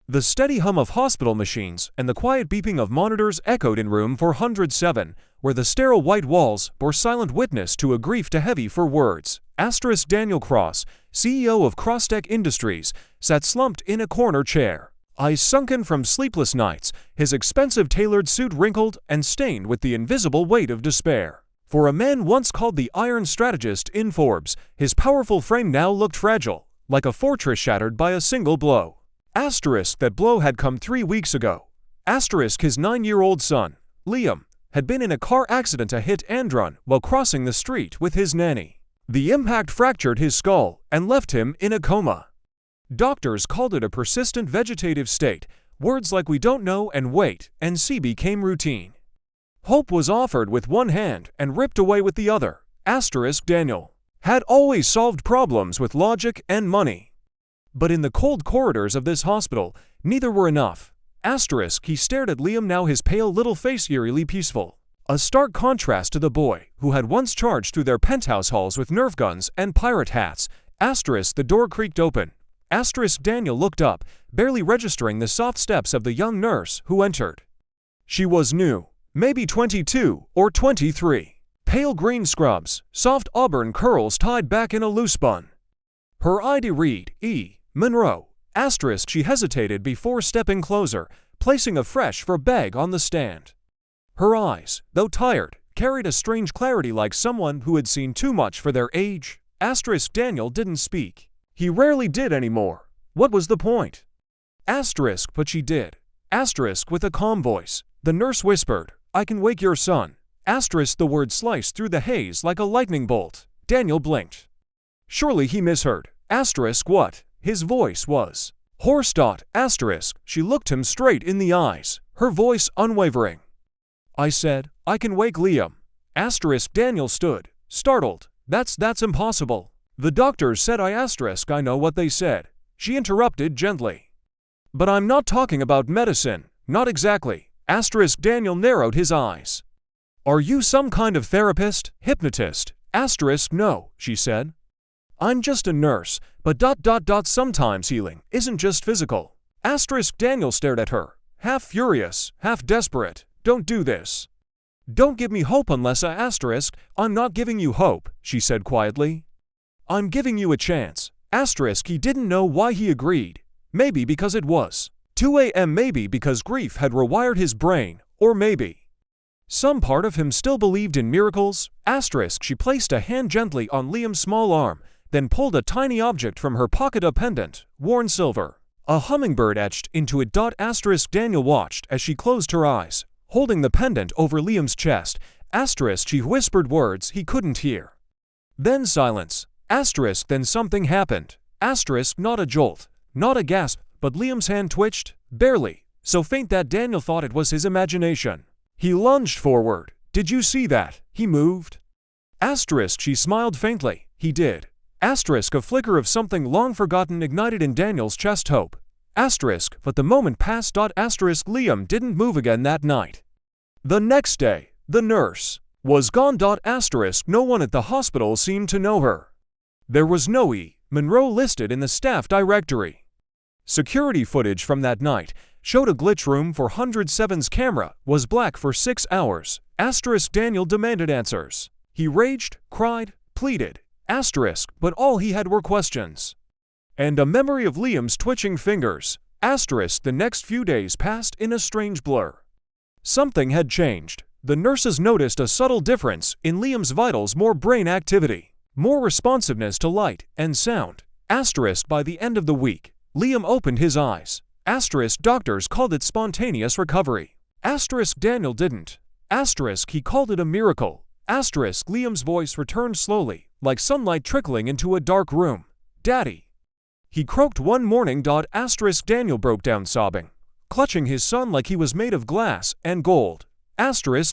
The steady hum of hospital machines and the quiet beeping of monitors echoed in room 407, where the sterile white walls bore silent witness to a grief too heavy for words. Daniel Cross, CEO of Crosstech Industries, sat slumped in a corner chair, eyes sunken from sleepless nights, his expensive tailored suit wrinkled and stained with the invisible weight of despair. For a man once called the Iron Strategist in Forbes, his powerful frame now looked fragile, like a fortress shattered by a single blow. That blow had come 3 weeks ago. His 9-year-old son, Liam, had been in a car accident to hit and run while crossing the street with his nanny. The impact fractured his skull and left him in a coma. Doctors called it a persistent vegetative state. Words like "we don't know" and "wait" and "see" became routine. Hope was offered with one hand and ripped away with the other. Daniel had always solved problems with logic and money. But in the cold corridors of this hospital, neither were enough. He stared at Liam, now his pale little face eerily peaceful. A stark contrast to the boy who had once charged through their penthouse halls with Nerf guns and pirate hats. The door creaked open. Daniel looked up, barely registering the soft steps of the young nurse who entered. She was new, maybe 22 or 23. Pale green scrubs, soft auburn curls tied back in a loose bun. Her ID read, E. Monroe. She hesitated before stepping closer, placing a fresh fur bag on the stand. Her eyes, though tired, carried a strange clarity, like someone who had seen too much for their age. Daniel didn't speak. He rarely did anymore. What was the point? But she did. With a calm voice, the nurse whispered, "I can wake your son." The word sliced through the haze like a lightning bolt. Daniel blinked. Surely he misheard. What? His voice was hoarse. She looked him straight in the eyes, her voice unwavering. "I said, I can wake Liam." Daniel stood, startled. That's impossible. The doctors said I know what they said. She interrupted gently. But I'm not talking about medicine, not exactly. Daniel narrowed his eyes. Are you some kind of therapist, hypnotist? No, she said. I'm just a nurse, but sometimes healing isn't just physical. Daniel stared at her, half furious, half desperate. Don't do this. Don't give me hope unless I'm not giving you hope, she said quietly. I'm giving you a chance. He didn't know why he agreed. Maybe because it was 2 a.m., maybe because grief had rewired his brain, or maybe some part of him still believed in miracles. She placed a hand gently on Liam's small arm, then pulled a tiny object from her pocket, a pendant, worn silver. A hummingbird etched into it. Daniel watched as she closed her eyes, holding the pendant over Liam's chest. She whispered words he couldn't hear. Then silence. Then something happened. Not a jolt, not a gasp, but Liam's hand twitched, barely, so faint that Daniel thought it was his imagination. He lunged forward. Did you see that? He moved. She smiled faintly. He did. A flicker of something long forgotten ignited in Daniel's chest. Hope. But the moment passed. Liam didn't move again that night. The next day, the nurse was gone. No one at the hospital seemed to know her. There was no E. Monroe listed in the staff directory. Security footage from that night showed a glitch. Room 407's camera was black for 6 hours. Daniel demanded answers. He raged, cried, pleaded. But all he had were questions. And a memory of Liam's twitching fingers. The next few days passed in a strange blur. Something had changed. The nurses noticed a subtle difference in Liam's vitals: more brain activity, more responsiveness to light and sound. By the end of the week, Liam opened his eyes. Doctors called it spontaneous recovery. Daniel didn't. He called it a miracle. Liam's voice returned slowly, like sunlight trickling into a dark room. "Daddy," he croaked one morning. Daniel broke down sobbing, clutching his son like he was made of glass and gold.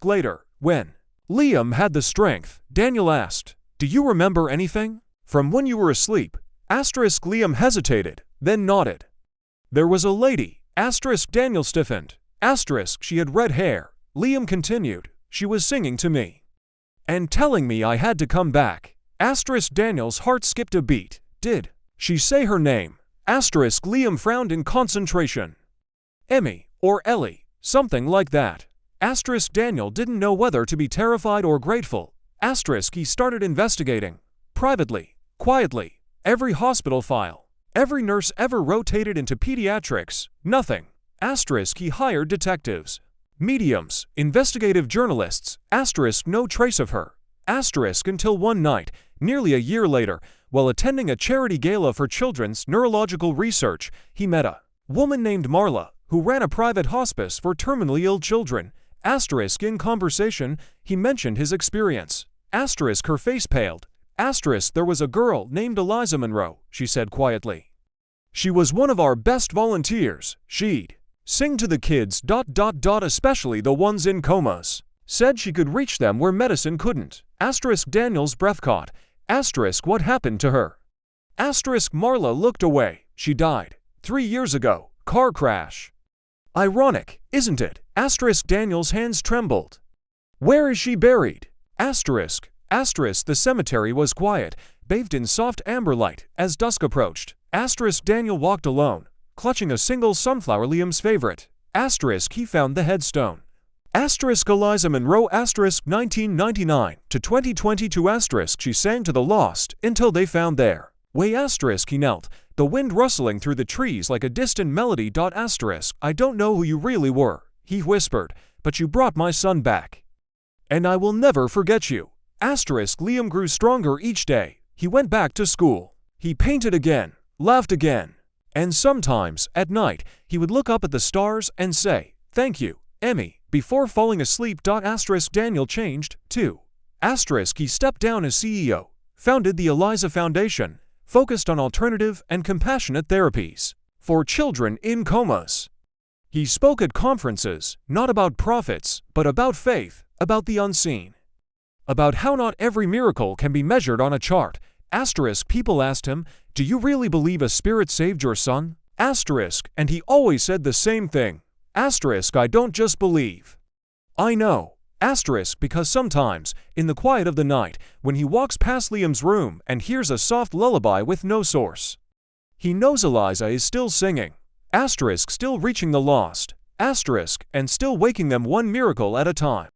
Later, when Liam had the strength, Daniel asked, "Do you remember anything from when you were asleep?" Liam hesitated, then nodded. "There was a lady." Daniel stiffened. She had red hair. Liam continued. "She was singing to me and telling me I had to come back." Daniel's heart skipped a beat. "Did she say her name?" Liam frowned in concentration. Emmy, or Ellie, something like that. Asterisk Daniel didn't know whether to be terrified or grateful. Asterisk he started investigating. Privately, quietly, every hospital file, every nurse ever rotated into pediatrics, nothing. Asterisk he hired detectives, mediums, investigative journalists, asterisk no trace of her. Asterisk until one night, nearly a year later, while attending a charity gala for children's neurological research, he met a woman named Marla, who ran a private hospice for terminally ill children. Asterisk in conversation, he mentioned his experience. Asterisk her face paled. Asterisk there was a girl named Eliza Monroe, she said quietly. She was one of our best volunteers. She'd sing to the kids, especially the ones in comas. Said she could reach them where medicine couldn't. Asterisk Daniel's breath caught. Asterisk what happened to her? Asterisk Marla looked away. She died 3 years ago. Car crash. Ironic, isn't it? Asterisk Daniel's hands trembled. Where is she buried? Asterisk the cemetery was quiet, bathed in soft amber light as dusk approached. Asterisk Daniel walked alone, clutching a single sunflower, Liam's favorite. Asterisk he found the headstone. Asterisk Eliza Monroe asterisk 1999 to 2022 asterisk she sang to the lost until they found their way asterisk he knelt, the wind rustling through the trees like a distant melody. Asterisk I don't know who you really were, he whispered, but you brought my son back. And I will never forget you. Asterisk Liam grew stronger each day. He went back to school. He painted again, laughed again. And sometimes, at night, he would look up at the stars and say, "Thank you, Emmy," before falling asleep. Asterisk Daniel changed, too. Asterisk he stepped down as CEO, founded the Eliza Foundation, focused on alternative and compassionate therapies for children in comas. He spoke at conferences, not about profits, but about faith, about the unseen, about how not every miracle can be measured on a chart. Asterisk people asked him, "Do you really believe a spirit saved your son?" Asterisk, and he always said the same thing. Asterisk I don't just believe. I know. Asterisk because sometimes, in the quiet of the night, when he walks past Liam's room and hears a soft lullaby with no source, he knows Eliza is still singing. Asterisk still reaching the lost. Asterisk and still waking them one miracle at a time.